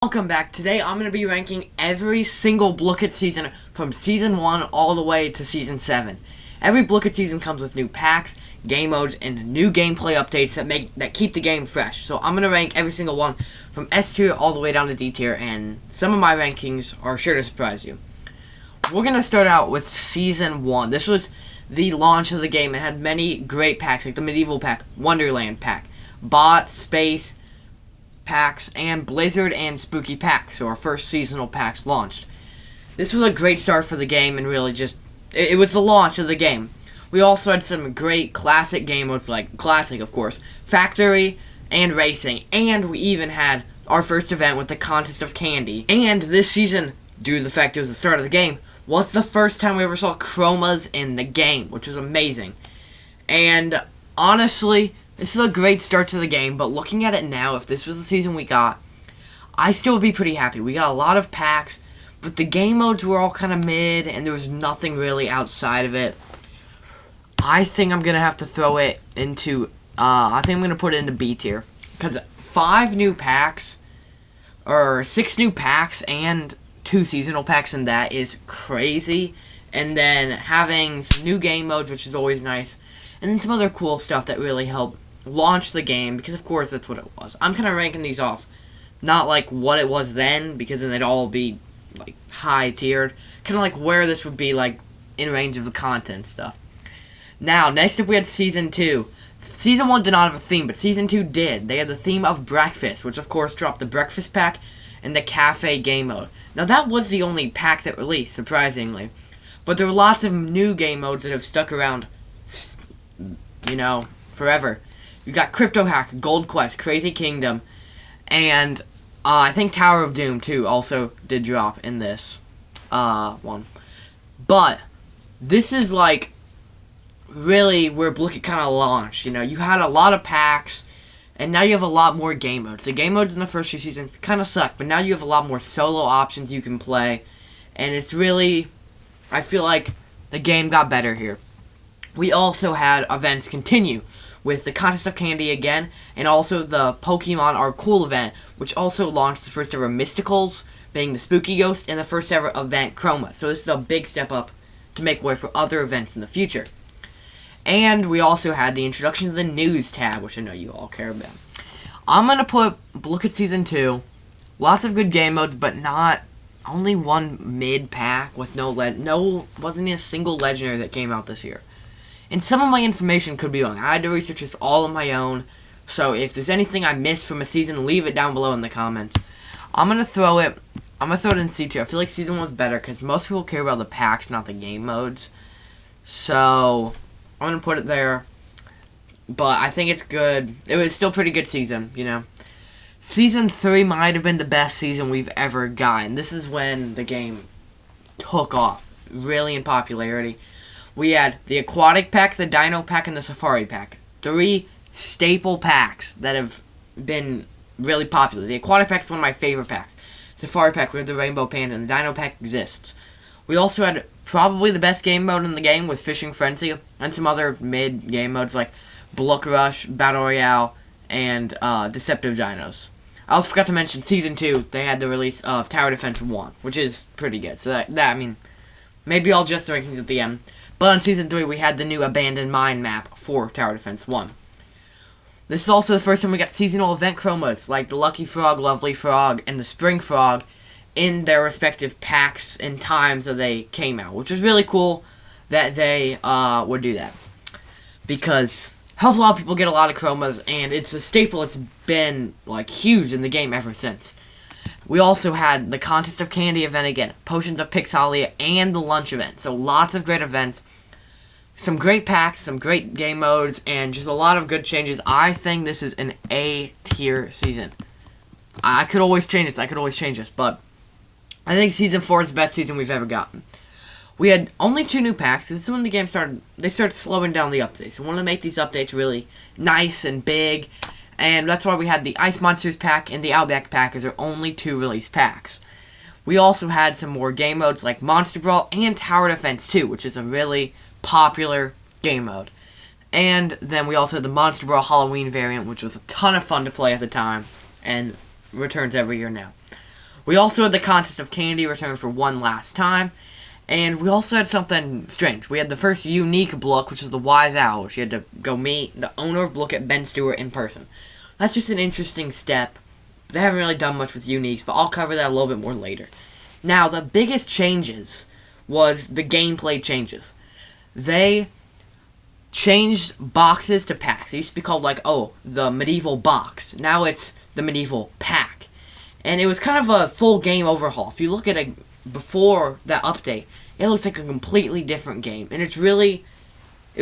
Welcome back. Today I'm going to be ranking every single Blooket season from Season 1 all the way to Season 7. Every Blooket season comes with new packs, game modes, and new gameplay updates that keep the game fresh. So I'm going to rank every single one from S tier all the way down to D tier, and some of my rankings are sure to surprise you. We're going to start out with Season 1. This was the launch of the game. It had many great packs like the Medieval pack, Wonderland pack, Bot, Space packs, and Blizzard and Spooky packs, so our first seasonal packs launched. This was a great start for the game, and really just, it was the launch of the game. We also had some great classic game modes, like Classic, of course, Factory, and Racing, and we even had our first event with the Contest of Candy. And this season, due to the fact it was the start of the game, was the first time we ever saw chromas in the game, which was amazing. And honestly, this is a great start to the game, but looking at it now, if this was the season we got, I still would be pretty happy. We got a lot of packs, but the game modes were all kind of mid, and there was nothing really outside of it. I think I'm going to have to throw it into, I think I'm going to put it into B tier, because 6 new packs, and 2 seasonal packs, and that is crazy. And then having some new game modes, which is always nice, and then some other cool stuff that really helped launch the game, because of course that's what it was. I'm kind of ranking these off, not like what it was then, because then they'd all be like high tiered, kind of like where this would be like in range of the content stuff. Now, next up we had Season 2. Season 1 did not have a theme, but Season 2 did. They had the theme of breakfast, which of course dropped the breakfast pack and the cafe game mode. Now that was the only pack that released, surprisingly, but there were lots of new game modes that have stuck around, you know, forever. You got Crypto Hack, Gold Quest, Crazy Kingdom, and I think Tower of Doom too also did drop in this one. But this is like really where Blooket kind of launched. You know, you had a lot of packs, and now you have a lot more game modes. The game modes in the first 2 seasons kind of sucked, but now you have a lot more solo options you can play, and it's really, I feel like the game got better here. We also had events continue with the Contest of Candy again, and also the Pokemon Are Cool event, which also launched the first ever Mysticals, being the Spooky Ghost, and the first ever event Chroma. So this is a big step up to make way for other events in the future. And we also had the introduction to the News tab, which I know you all care about. I'm going to put Blooket Season 2, lots of good game modes, but only one mid pack with wasn't a single legendary that came out this year. And some of my information could be wrong. I had to research this all on my own. So if there's anything I missed from a season, leave it down below in the comments. I'm going to throw it in C tier. I feel like Season 1's better because most people care about the packs, not the game modes. So I'm going to put it there. But I think it's good. It was still a pretty good season, you know. Season 3 might have been the best season we've ever gotten. This is when the game took off, really in popularity. We had the Aquatic pack, the Dino pack, and the Safari pack. 3 staple packs that have been really popular. The Aquatic pack is one of my favorite packs. Safari pack, we have the Rainbow Panda, and the Dino pack exists. We also had probably the best game mode in the game with Fishing Frenzy, and some other mid game modes like Block Rush, Battle Royale, and Deceptive Dinos. I also forgot to mention Season 2, they had the release of Tower Defense 1, which is pretty good. So that I mean, maybe I'll just the rankings at the end. But on Season 3, we had the new Abandoned Mine map for Tower Defense 1. This is also the first time we got seasonal event chromas, like the Lucky Frog, Lovely Frog, and the Spring Frog, in their respective packs and times that they came out, which was really cool that they would do that. Because it helps a lot of people get a lot of chromas, and it's a staple. It's been like huge in the game ever since. We also had the Contest of Candy event again, Potions of Pixalia, and the Lunch event. So lots of great events, some great packs, some great game modes, and just a lot of good changes. I think this is an A tier season. I could always change this, but I think Season 4 is the best season we've ever gotten. We had only 2 new packs, and this is when the game started slowing down the updates. We wanted to make these updates really nice and big, and that's why we had the Ice Monsters pack and the Outback pack as our only 2 release packs. We also had some more game modes like Monster Brawl and Tower Defense 2, which is a really popular game mode. And then we also had the Monster Brawl Halloween variant, which was a ton of fun to play at the time, and returns every year now. We also had the Contest of Candy return for one last time. And we also had something strange. We had the first unique Blook, which is the Wise Owl, which you had to go meet the owner of Blooket, Ben Stewart, in person. That's just an interesting step. They haven't really done much with uniques, but I'll cover that a little bit more later. Now, the biggest changes was the gameplay changes. They changed boxes to packs. It used to be called, like, the medieval box. Now it's the medieval pack. And it was kind of a full game overhaul. If you look at it before that update, it looks like a completely different game. And it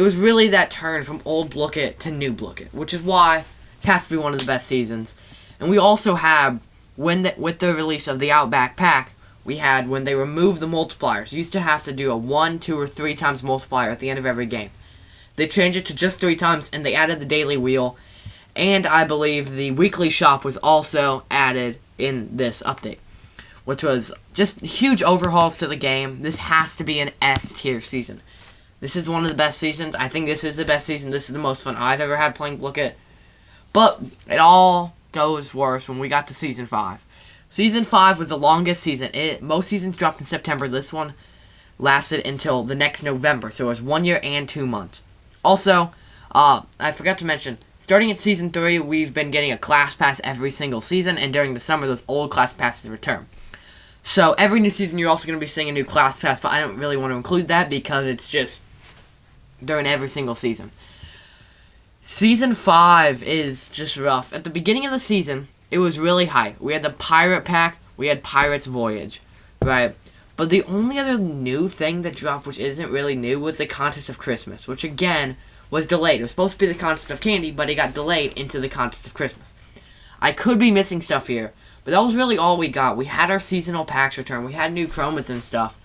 was really that turn from old Blooket to new Blooket, which is why it has to be one of the best seasons. And we also have, with the release of the Outback Pack, we had when they removed the multipliers. You used to have to do a 1, 2, or 3 times multiplier at the end of every game. They changed it to just 3 times, and they added the daily wheel. And I believe the weekly shop was also added in this update, which was just huge overhauls to the game. This has to be an S tier season. This is one of the best seasons. I think this is the best season. This is the most fun I've ever had playing Blooket. But it all goes worse when we got to Season 5. Season 5 was the longest season. Most seasons dropped in September. This one lasted until the next November. So it was 1 year and 2 months. Also, I forgot to mention, starting in Season 3, we've been getting a Class Pass every single season. And during the summer, those old Class Passes return. So every new season, you're also going to be seeing a new Class Pass. But I don't really want to include that because it's just during every single season. Season 5 is just rough. At the beginning of the season, it was really hype. We had the Pirate Pack, we had Pirate's Voyage, right? But the only other new thing that dropped, which isn't really new, was the Contest of Christmas, which again was delayed. It was supposed to be the Contest of Candy, but it got delayed into the Contest of Christmas. I could be missing stuff here, but that was really all we got. We had our seasonal packs return, we had new chromas and stuff,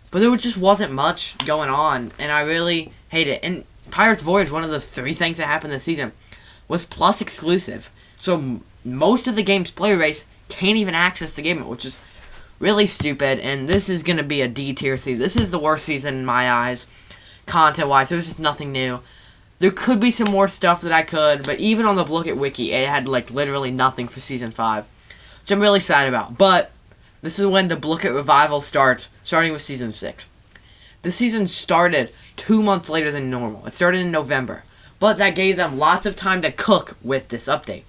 but there just wasn't much going on, and I really hate it. And Pirate's Voyage, one of the 3 things that happened this season, was Plus exclusive. So most of the game's player base can't even access the game, which is really stupid, and this is going to be a D tier season. This is the worst season in my eyes, content-wise. There's just nothing new. There could be some more stuff that I could, but even on the Blooket Wiki, it had, like, literally nothing for Season 5, which I'm really sad about. But this is when the Blooket Revival starts, starting with Season 6. The season started 2 months later than normal. It started in November, but that gave them lots of time to cook with this update.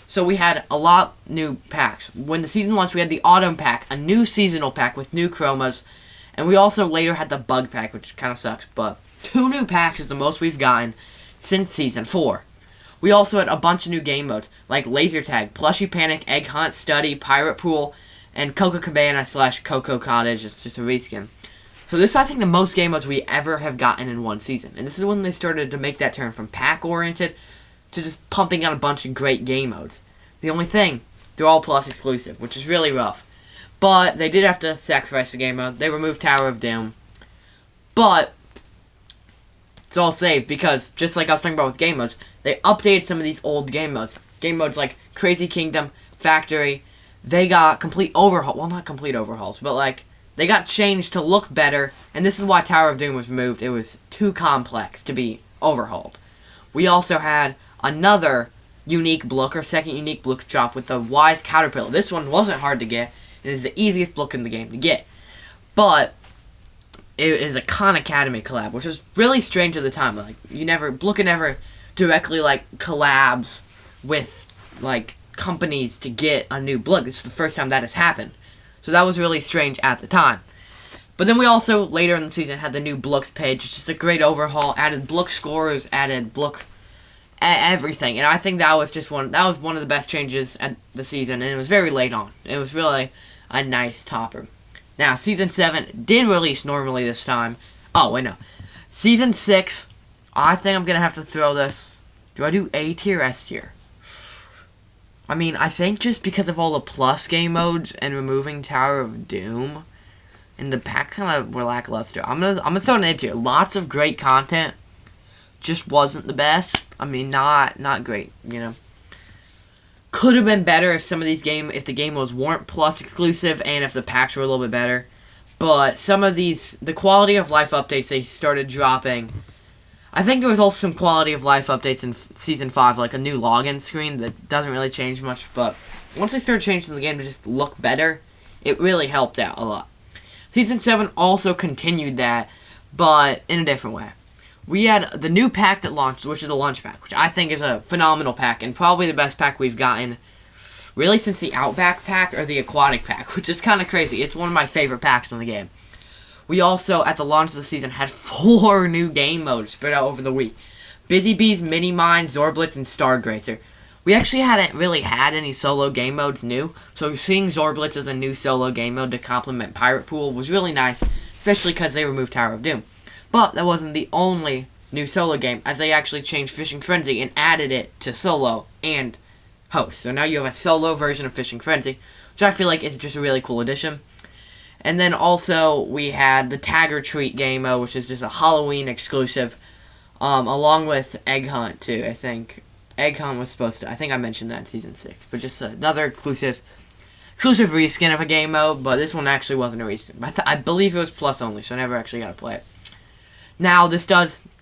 So we had a lot new packs. When the season launched, we had the Autumn Pack, a new seasonal pack with new chromas, and we also later had the Bug Pack, which kind of sucks, but 2 new packs is the most we've gotten since Season 4. We also had a bunch of new game modes, like Laser Tag, Plushy Panic, Egg Hunt, Study, Pirate Pool, and Coco Cabana / Coco Cottage. It's just a reskin. So this is, I think, the most game modes we ever have gotten in one season. And this is when they started to make that turn from pack-oriented to just pumping out a bunch of great game modes. The only thing, they're all Plus exclusive, which is really rough. But they did have to sacrifice the game mode. They removed Tower of Doom. But it's all saved because, just like I was talking about with game modes, they updated some of these old game modes. Game modes like Crazy Kingdom, Factory, they got complete overhaul. Well, not complete overhauls, but like, they got changed to look better, and this is why Tower of Doom was removed. It was too complex to be overhauled. We also had another unique Blook, or second unique Blook drop with the Wise Caterpillar. This one wasn't hard to get. It is the easiest Blook in the game to get. But it is a Khan Academy collab, which was really strange at the time. Like, Blooket never directly, like, collabs with, like, companies to get a new Blook. This is the first time that has happened. So that was really strange at the time. But then we also, later in the season, had the new Blooks page, which is a great overhaul. Added Blook scores, added Blook everything. And I think that was one of the best changes at the season, and it was very late on. It was really a nice topper. Now, Season 7 did release normally this time. Oh, wait, no. Season 6, I think I'm going to have to throw this. Do I do A tier, S tier? I mean, I think just because of all the Plus game modes and removing Tower of Doom, and the packs kind of were lackluster. I'm gonna throw an A tier. Lots of great content, just wasn't the best. I mean, not great, you know. Could have been better if if the game modes weren't Plus exclusive and if the packs were a little bit better. But some of the quality of life updates they started dropping. I think there was also some quality of life updates in Season 5, like a new login screen that doesn't really change much, but once they started changing the game to just look better, it really helped out a lot. Season 7 also continued that, but in a different way. We had the new pack that launched, which is the Lunch Pack, which I think is a phenomenal pack, and probably the best pack we've gotten, really since the Outback Pack or the Aquatic Pack, which is kind of crazy. It's one of my favorite packs in the game. We also, at the launch of the season, had 4 new game modes spread out over the week. Busy Bees, Mini Mine, Zorblitz, and Stargrazer. We actually hadn't really had any solo game modes new, so seeing Zorblitz as a new solo game mode to complement Pirate Pool was really nice, especially because they removed Tower of Doom. But that wasn't the only new solo game, as they actually changed Fishing Frenzy and added it to solo and host. So now you have a solo version of Fishing Frenzy, which I feel like is just a really cool addition. And then also we had the Tag or Treat game mode, which is just a Halloween exclusive, along with Egg Hunt too, I think. Egg Hunt was supposed to, I think I mentioned that in Season 6, but just another exclusive reskin of a game mode, but this one actually wasn't a reskin. I believe it was plus only, so I never actually got to play it. Now, this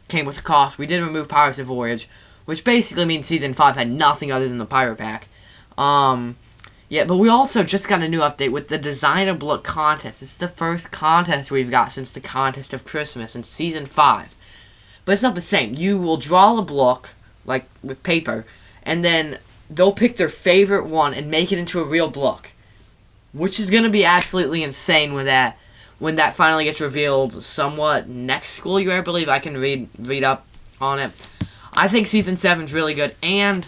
came with a cost. We did remove Pirates of Voyage, which basically means Season 5 had nothing other than the Pirate Pack. Yeah, but we also just got a new update with the Design a Blook contest. It's the first contest we've got since the Contest of Christmas in Season 5. But it's not the same. You will draw a block, like with paper, and then they'll pick their favorite one and make it into a real block, which is going to be absolutely insane when that finally gets revealed somewhat next school year, I believe. I can read up on it. I think Season 7's really good, and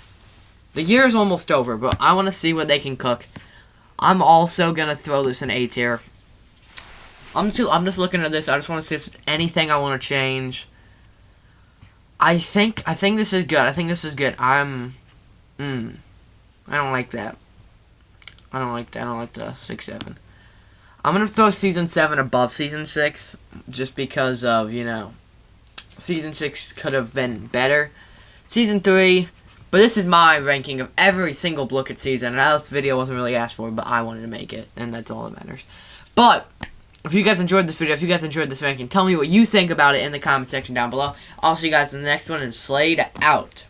the year is almost over, but I want to see what they can cook. I'm also going to throw this in A tier. I'm just looking at this. I just want to see if there's anything I want to change. I think this is good. I think this is good. I don't like that. I don't like the 6-7. I'm going to throw Season 7 above Season 6, just because of, Season 6 could have been better. Season 3, but this is my ranking of every single Blooket season, and this video wasn't really asked for, but I wanted to make it, and that's all that matters. But if you guys enjoyed this video, if you guys enjoyed this ranking, tell me what you think about it in the comment section down below. I'll see you guys in the next one, and Slade out.